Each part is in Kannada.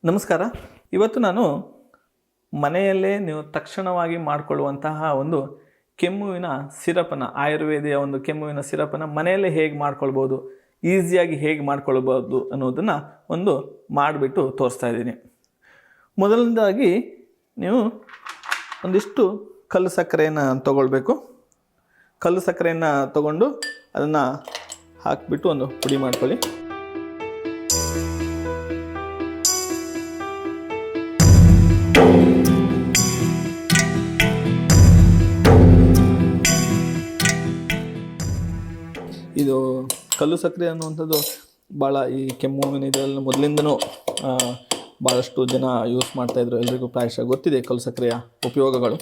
ನಮಸ್ಕಾರ. ಇವತ್ತು ನಾನು ಮನೆಯಲ್ಲೇ ನೀವು ತಕ್ಷಣವಾಗಿ ಮಾಡಿಕೊಳ್ಳುವಂತಹ ಒಂದು ಕೆಮ್ಮುವಿನ ಸಿರಪನ್ನು, ಆಯುರ್ವೇದಿಯ ಒಂದು ಕೆಮ್ಮುವಿನ ಸಿರಪನ್ನು ಮನೆಯಲ್ಲೇ ಹೇಗೆ ಮಾಡ್ಕೊಳ್ಬೋದು, ಈಸಿಯಾಗಿ ಹೇಗೆ ಮಾಡ್ಕೊಳ್ಬೋದು ಅನ್ನೋದನ್ನು ಒಂದು ಮಾಡಿಬಿಟ್ಟು ತೋರಿಸ್ತಾ ಇದ್ದೀನಿ. ಮೊದಲನೇದಾಗಿ ನೀವು ಒಂದಿಷ್ಟು ಕಲ್ಲು ಸಕ್ಕರೆಯನ್ನು ತಗೊಳ್ಬೇಕು. ಕಲ್ಲು ಸಕ್ಕರೆಯನ್ನು ತಗೊಂಡು ಅದನ್ನು ಹಾಕಿಬಿಟ್ಟು ಒಂದು ಪುಡಿ ಮಾಡ್ಕೊಳ್ಳಿ. ಇದು ಕಲ್ಲು ಸಕ್ಕರೆ ಅನ್ನುವಂಥದ್ದು ಭಾಳ ಈ ಕೆಮ್ಮುವಿನ ಇದರಲ್ಲಿ ಮೊದಲಿಂದನೂ ಭಾಳಷ್ಟು ಜನ ಯೂಸ್ ಮಾಡ್ತಾಯಿದ್ರು. ಎಲ್ರಿಗೂ ಪ್ರಾಯಶಃ ಗೊತ್ತಿದೆ ಕಲ್ಲು ಸಕ್ಕರೆಯ ಉಪಯೋಗಗಳು.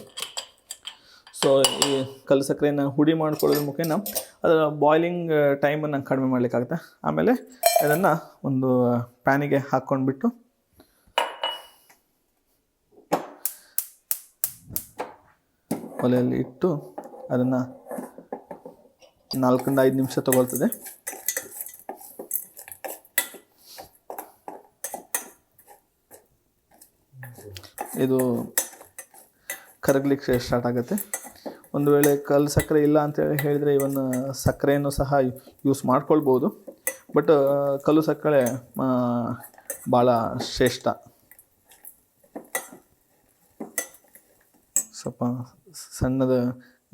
ಸೊ ಈ ಕಲ್ಲು ಸಕ್ಕರೆಯನ್ನು ಹುಡಿ ಮಾಡ್ಕೊಳ್ಳೋದ್ರ ಮುಖೇನ ಅದರ ಬಾಯ್ಲಿಂಗ್ ಟೈಮನ್ನು ಕಡಿಮೆ ಮಾಡಲಿಕ್ಕಾಗುತ್ತೆ. ಆಮೇಲೆ ಅದನ್ನು ಒಂದು ಪ್ಯಾನಿಗೆ ಹಾಕ್ಕೊಂಡ್ಬಿಟ್ಟು ಒಲೆಯಲ್ಲಿ ಇಟ್ಟು ಅದನ್ನು 4 ರಿಂದ 5 ನಿಮಿಷ ತಗೊಳ್ತದೆ. ಇದು ಕರಗಲಿಕ್ಕೆ ಸ್ಟಾರ್ಟ್ ಆಗುತ್ತೆ. ಒಂದು ವೇಳೆ ಕಲ್ಲು ಸಕ್ಕರೆ ಇಲ್ಲ ಅಂತೇಳಿ ಹೇಳಿದರೆ ಇವನ್ ಸಕ್ಕರೆಯನ್ನು ಸಹ ಯೂಸ್ ಮಾಡ್ಕೊಳ್ಬೋದು. ಬಟ್ ಕಲ್ಲು ಸಕ್ಕರೆ ಭಾಳ ಶ್ರೇಷ್ಠ. ಸ್ವಲ್ಪ ಸಣ್ಣದ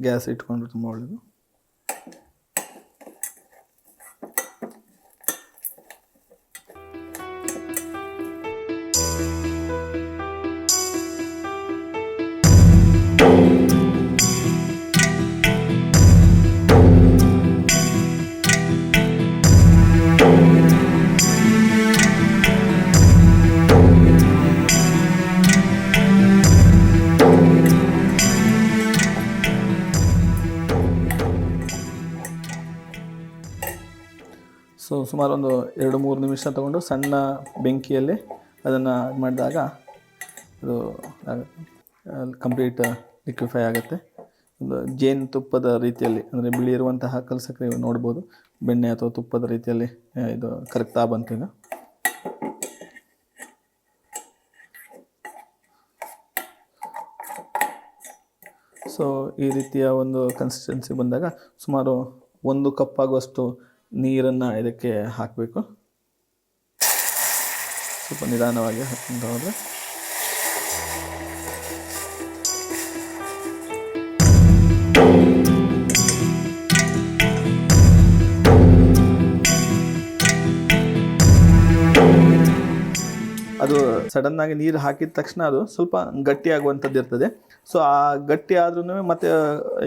ಗ್ಯಾಸ್ ಇಟ್ಕೊಂಡ್ರೆ ತುಂಬ ಒಳ್ಳೆಯದು. ಸೊ ಸುಮಾರು ಒಂದು 2-3 ನಿಮಿಷ ತಗೊಂಡು ಸಣ್ಣ ಬೆಂಕಿಯಲ್ಲಿ ಅದನ್ನು ಮಾಡಿದಾಗ ಅದು ಕಂಪ್ಲೀಟ್ ಲಿಕ್ವಿಫೈ ಆಗುತ್ತೆ. ಒಂದು ಜೇನುತುಪ್ಪದ ರೀತಿಯಲ್ಲಿ, ಅಂದರೆ ಬಿಳಿ ಇರುವಂತಹ ಕಲ್ಲು ಸಕ್ಕರೆ ನೋಡ್ಬೋದು, ಬೆಣ್ಣೆ ಅಥವಾ ತುಪ್ಪದ ರೀತಿಯಲ್ಲಿ ಇದು ಕರಗ್ತಾ ಬಂತು ಈಗ. ಸೊ ಈ ರೀತಿಯ ಒಂದು ಕನ್ಸಿಸ್ಟೆನ್ಸಿ ಬಂದಾಗ ಸುಮಾರು 1 ಕಪ್ ಆಗುವಷ್ಟು ನೀರನ್ನು ಇದಕ್ಕೆ ಹಾಕಬೇಕು. ಸ್ವಲ್ಪ ನಿಧಾನವಾಗಿ ಹಾಕ್ಕೊಂತ ಹೋದರೆ ಅದು ಸಡನ್ನಾಗಿ ನೀರು ಹಾಕಿದ ತಕ್ಷಣ ಅದು ಸ್ವಲ್ಪ ಗಟ್ಟಿಯಾಗುವಂಥದ್ದು ಇರ್ತದೆ. ಸೊ ಆ ಗಟ್ಟಿ ಆದ್ರೂ ಮತ್ತೆ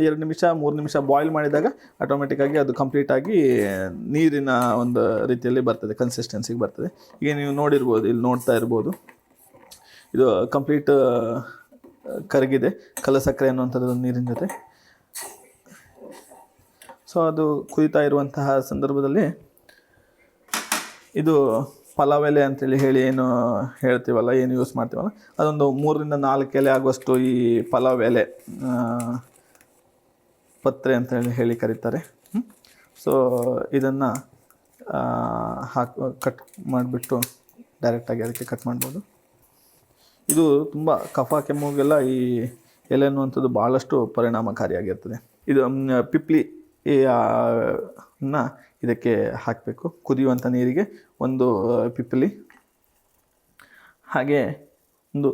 2 ನಿಮಿಷ 3 ನಿಮಿಷ ಬಾಯ್ಲ್ ಮಾಡಿದಾಗ ಆಟೋಮೆಟಿಕ್ಕಾಗಿ ಅದು ಕಂಪ್ಲೀಟಾಗಿ ನೀರಿನ ಒಂದು ರೀತಿಯಲ್ಲಿ ಬರ್ತದೆ, ಕನ್ಸಿಸ್ಟೆನ್ಸಿಗೆ ಬರ್ತದೆ. ಈಗ ನೀವು ನೋಡಿರ್ಬೋದು, ಇಲ್ಲಿ ನೋಡ್ತಾ ಇರ್ಬೋದು, ಇದು ಕಂಪ್ಲೀಟ್ ಕರಗಿದೆ ಕಲ್ಲು ಸಕ್ಕರೆ ಅನ್ನುವಂಥದ್ದು ನೀರಿನ ಜೊತೆ. ಸೊ ಅದು ಕುದೀತಾ ಇರುವಂತಹ ಸಂದರ್ಭದಲ್ಲಿ ಇದು ಪಲಾವ್ ಎಲೆ ಅಂತೇಳಿ ಏನು ಹೇಳ್ತೀವಲ್ಲ, ಏನು ಯೂಸ್ ಮಾಡ್ತೀವಲ್ಲ, ಅದೊಂದು 3 ರಿಂದ 4 ಎಲೆ ಆಗುವಷ್ಟು ಈ ಪಲಾವ್ ಎಲೆ, ಪತ್ರೆ ಹೇಳಿ ಕರೀತಾರೆ. ಸೊ ಇದನ್ನು ಕಟ್ ಮಾಡಿಬಿಟ್ಟು ಡೈರೆಕ್ಟಾಗಿ ಅದಕ್ಕೆ ಕಟ್ ಮಾಡ್ಬೋದು. ಇದು ತುಂಬ ಕಫ ಕೆಮ್ಮುಗೆಲ್ಲ ಈ ಎಲೆ ಅನ್ನುವಂಥದ್ದು ಭಾಳಷ್ಟು ಪರಿಣಾಮಕಾರಿಯಾಗಿರ್ತದೆ. ಇದು ಪಿಪ್ಲಿ ಇದಕ್ಕೆ ಹಾಕಬೇಕು. ಕುದಿಯುವಂಥ ನೀರಿಗೆ ಒಂದು ಪಿಪ್ಪಲಿ, ಹಾಗೆ ಒಂದು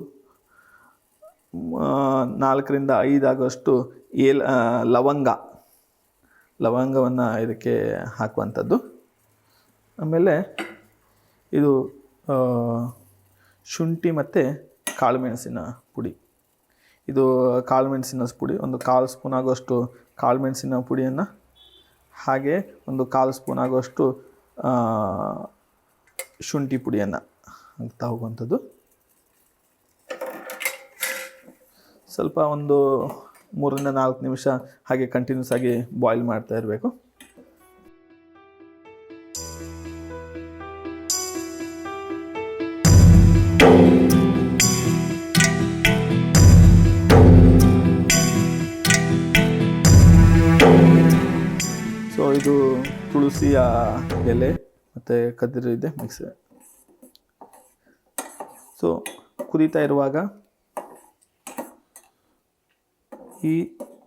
4 ರಿಂದ 5 ಆಗುವಷ್ಟು ಲವಂಗವನ್ನು ಇದಕ್ಕೆ ಹಾಕುವಂಥದ್ದು. ಆಮೇಲೆ ಇದು ಶುಂಠಿ ಮತ್ತು ಕಾಳುಮೆಣಸಿನ ಪುಡಿ. ಇದು ಕಾಳುಮೆಣಸಿನ ಪುಡಿ, ಒಂದು 1/4 ಸ್ಪೂನ್ ಆಗುವಷ್ಟು ಕಾಳುಮೆಣಸಿನ ಪುಡಿಯನ್ನು, ಹಾಗೆ ಒಂದು 1/4 ಸ್ಪೂನ್ ಆಗುವಷ್ಟು ಶುಂಠಿ ಪುಡಿಯನ್ನು ಹಾಕ್ತಾ ಹೋಗುವಂಥದ್ದು. ಸ್ವಲ್ಪ ಒಂದು 3 ರಿಂದ 4 ನಿಮಿಷ ಹಾಗೆ ಕಂಟಿನ್ಯೂಸ್ ಆಗಿ ಬಾಯ್ಲ್ ಮಾಡ್ತಾ ಇರಬೇಕು. ಸೊ ಇದು ತುಳಸಿಯ ಎಲೆ ಮತ್ತು ಕದಿರು ಇದೆ ಮಿಕ್ಸ್. ಸೊ ಕುದೀತಾ ಇರುವಾಗ ಈ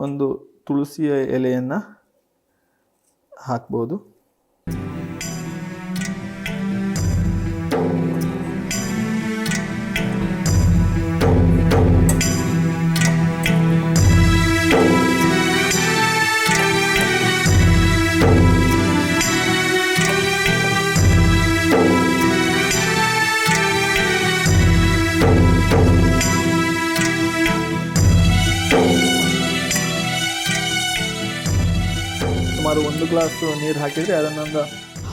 ಒಂದು ತುಳಸಿಯ ಎಲೆಯನ್ನು ಹಾಕ್ಬೋದು. ಸುಮಾರು 1 ಗ್ಲಾಸ್ ನೀರು ಹಾಕಿದರೆ ಅದನ್ನೊಂದು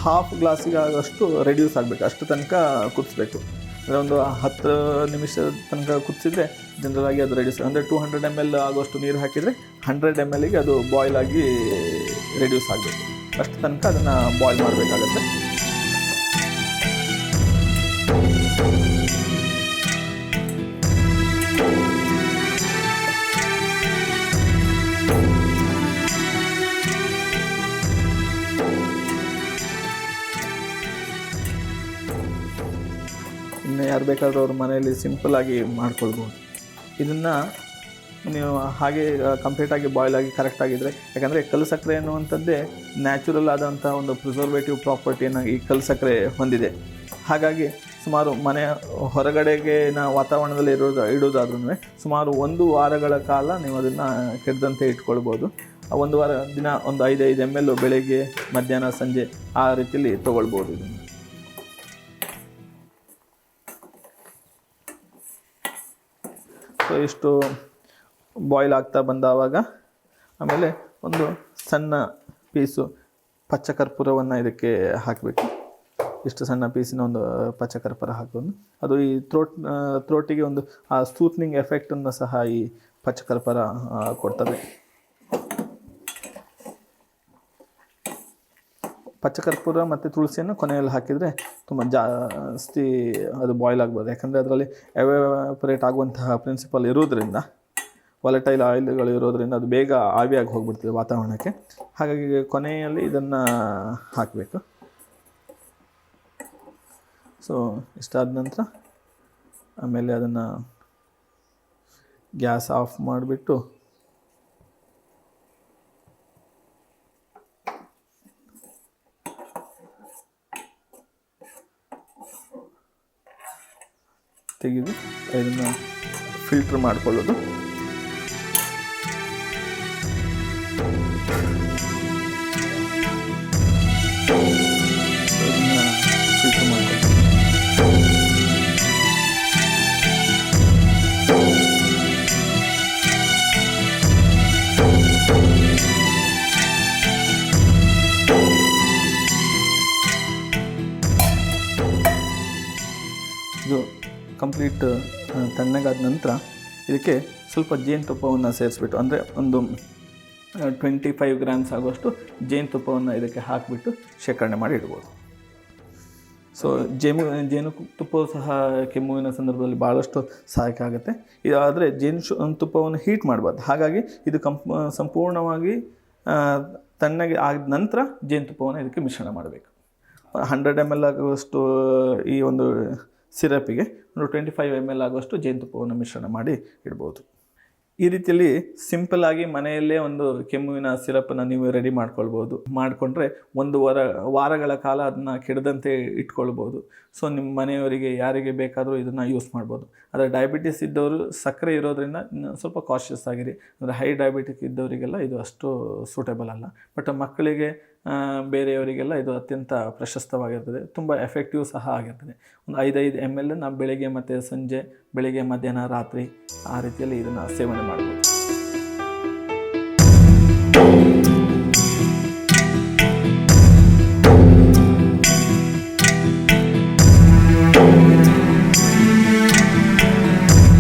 ಹಾಫ್ ಗ್ಲಾಸಿಗೆ ಆಗೋಷ್ಟು ರೆಡ್ಯೂಸ್ ಆಗಬೇಕು, ಅಷ್ಟು ತನಕ ಕುದಿಸ್ಬೇಕು. ಅಂದರೆ ಒಂದು 10 ನಿಮಿಷದ ತನಕ ಕುದಿಸಿದ್ರೆ ಜನರಲಾಗಿ ಅದು ರೆಡ್ಯೂಸ್. ಅಂದರೆ 200 ml ಆಗೋಷ್ಟು ನೀರು ಹಾಕಿದರೆ 100 mlಗೆ ಅದು ಬಾಯ್ಲ್ ಆಗಿ ರೆಡ್ಯೂಸ್ ಆಗಬೇಕು. ಅಷ್ಟು ತನಕ ಅದನ್ನು ಬಾಯ್ಲ್ ಮಾಡಬೇಕಾಗತ್ತೆ. ಇನ್ನು ಯಾರು ಬೇಕಾದರೂ ಅವ್ರ ಮನೆಯಲ್ಲಿ ಸಿಂಪಲ್ಲಾಗಿ ಮಾಡ್ಕೊಳ್ಬೋದು. ಇದನ್ನು ನೀವು ಹಾಗೆ ಕಂಪ್ಲೀಟಾಗಿ ಬಾಯ್ಲ್ ಆಗಿ ಕರೆಕ್ಟಾಗಿದ್ದರೆ, ಯಾಕಂದರೆ ಕಲ್ಲು ಸಕ್ಕರೆ ಅನ್ನುವಂಥದ್ದೇ ನ್ಯಾಚುರಲ್ ಆದಂಥ ಒಂದು ಪ್ರಿಸರ್ವೇಟಿವ್ ಪ್ರಾಪರ್ಟಿಯನ್ನು ಈ ಕಲ್ಲು ಸಕ್ಕರೆ ಹೊಂದಿದೆ. ಹಾಗಾಗಿ ಸುಮಾರು ಮನೆಯ ಹೊರಗಡೆಗೆ ವಾತಾವರಣದಲ್ಲಿ ಇಡೋದಾದ್ರೂ ಸುಮಾರು 1 ವಾರಗಳ ಕಾಲ ನೀವು ಅದನ್ನು ಕೆಡದಂತೆ ಇಟ್ಕೊಳ್ಬೋದು. ಆ 1 ವಾರ ದಿನ ಒಂದು 5 ml ಬೆಳಗ್ಗೆ, ಮಧ್ಯಾಹ್ನ, ಸಂಜೆ ಆ ರೀತಿಯಲ್ಲಿ ತೊಗೊಳ್ಬೋದು ಇದನ್ನು. ಸೊ ಇಷ್ಟು ಬಾಯ್ಲ್ ಆಗ್ತಾ ಬಂದಾವಾಗ ಆಮೇಲೆ ಒಂದು ಸಣ್ಣ ಪೀಸು ಪಚ್ಚಕರ್ಪೂರವನ್ನು ಇದಕ್ಕೆ ಹಾಕಬೇಕು. ಇಷ್ಟು ಸಣ್ಣ ಪೀಸಿನ ಒಂದು ಪಚ್ಚಕರ್ಪೂರ ಹಾಕೋದು, ಅದು ಈ ಥ್ರೋಟಿಗೆ ಒಂದು ಆ ಸೂತ್ನಿಂಗ್ ಎಫೆಕ್ಟನ್ನು ಸಹ ಈ ಪಚ್ಚಕರ್ಪೂರ ಕೊಡ್ತದೆ. ಪಚ್ಚಕರ್ಪೂರ ಮತ್ತು ತುಳಸಿಯನ್ನು ಕೊನೆಯಲ್ಲಿ ಹಾಕಿದರೆ ತುಂಬ ಜಾಸ್ತಿ ಅದು ಬಾಯ್ಲ್ ಆಗ್ಬೋದು. ಯಾಕಂದರೆ ಅದರಲ್ಲಿ ಎವಾಪರೇಟ್ ಆಗುವಂತಹ ಪ್ರಿನ್ಸಿಪಲ್ ಇರೋದ್ರಿಂದ, ವಾಲಟೈಲ್ ಆಯಿಲ್ಗಳು ಇರೋದ್ರಿಂದ ಅದು ಬೇಗ ಆವಿಯಾಗಿ ಹೋಗ್ಬಿಡ್ತದೆ ವಾತಾವರಣಕ್ಕೆ. ಹಾಗಾಗಿ ಕೊನೆಯಲ್ಲಿ ಇದನ್ನು ಹಾಕಬೇಕು. ಸೊ ಇಷ್ಟಾದ ನಂತರ ಆಮೇಲೆ ಅದನ್ನು ಗ್ಯಾಸ್ ಆಫ್ ಮಾಡಿಬಿಟ್ಟು ತೆಗೆದು ಇದನ್ನು ಫಿಲ್ಟ್ರ್ ಮಾಡಿಕೊಳ್ಳೋದು. ಫಿಲ್ಟ್ರ್ ಮಾಡಿಕೊಳ್ಳೋದು. ಇದು ಕಂಪ್ಲೀಟ್ ತಣ್ಣಗಾದ ನಂತರ ಇದಕ್ಕೆ ಸ್ವಲ್ಪ ಜೇನುತುಪ್ಪವನ್ನು ಸೇರಿಸ್ಬಿಟ್ಟು, ಅಂದರೆ ಒಂದು 25 ಗ್ರಾಮ್ಸ್ ಆಗುವಷ್ಟು ಜೇನುತುಪ್ಪವನ್ನು ಇದಕ್ಕೆ ಹಾಕಿಬಿಟ್ಟು ಶೇಖರಣೆ ಮಾಡಿ ಇಡ್ಬೋದು. ಸೊ ಜೇನುತುಪ್ಪವು ಸಹ ಕೆಮ್ಮುವಿನ ಸಂದರ್ಭದಲ್ಲಿ ಭಾಳಷ್ಟು ಸಹಾಯಕ ಆಗುತ್ತೆ. ಆದರೆ ತುಪ್ಪವನ್ನು ಹೀಟ್ ಮಾಡಬಾರ್ದು. ಹಾಗಾಗಿ ಇದು ಸಂಪೂರ್ಣವಾಗಿ ತಣ್ಣಗೆ ಆದ ನಂತರ ಜೇನುತುಪ್ಪವನ್ನು ಇದಕ್ಕೆ ಮಿಶ್ರಣ ಮಾಡಬೇಕು. 100 ml ಆಗುವಷ್ಟು ಈ ಒಂದು ಸಿರಪಿಗೆ ಒಂದು 25 ml ಆಗುವಷ್ಟು ಜೇನುತುಪ್ಪವನ್ನು ಮಿಶ್ರಣ ಮಾಡಿ ಇಡ್ಬೋದು. ಈ ರೀತಿಯಲ್ಲಿ ಸಿಂಪಲ್ಲಾಗಿ ಮನೆಯಲ್ಲೇ ಒಂದು ಕೆಮ್ಮುವಿನ ಸಿರಪನ್ನು ನೀವು ರೆಡಿ ಮಾಡ್ಕೊಳ್ಬೋದು. ಮಾಡಿಕೊಂಡ್ರೆ 1 ವಾರಗಳ ಕಾಲ ಅದನ್ನು ಕೆಡದಂತೆ ಇಟ್ಕೊಳ್ಬೋದು. ಸೊ ನಿಮ್ಮ ಮನೆಯವರಿಗೆ ಯಾರಿಗೆ ಬೇಕಾದರೂ ಇದನ್ನು ಯೂಸ್ ಮಾಡ್ಬೋದು. ಆದರೆ ಡಯಾಬಿಟಿಸ್ ಇದ್ದವರು, ಸಕ್ಕರೆ ಇರೋದ್ರಿಂದ ಸ್ವಲ್ಪ ಕಾಷಿಯಸ್ ಆಗಿರಿ. ಅಂದರೆ ಹೈ ಡಯಾಬಿಟಿಕ್ ಇದ್ದವರಿಗೆಲ್ಲ ಇದು ಅಷ್ಟು ಸೂಟೇಬಲ್ ಅಲ್ಲ. ಬಟ್ ಮಕ್ಕಳಿಗೆ, ಬೇರೆಯವರಿಗೆಲ್ಲ ಇದು ಅತ್ಯಂತ ಪ್ರಶಸ್ತವಾಗಿರ್ತದೆ, ತುಂಬ ಎಫೆಕ್ಟಿವ್ ಸಹ ಆಗಿರ್ತದೆ. ಒಂದು 5 ml ನಾವು ಬೆಳಗ್ಗೆ ಮತ್ತು ಸಂಜೆ, ಬೆಳಗ್ಗೆ, ಮಧ್ಯಾಹ್ನ, ರಾತ್ರಿ ಆ ರೀತಿಯಲ್ಲಿ ಇದನ್ನು ಸೇವನೆ ಮಾಡ್ಬೋದು.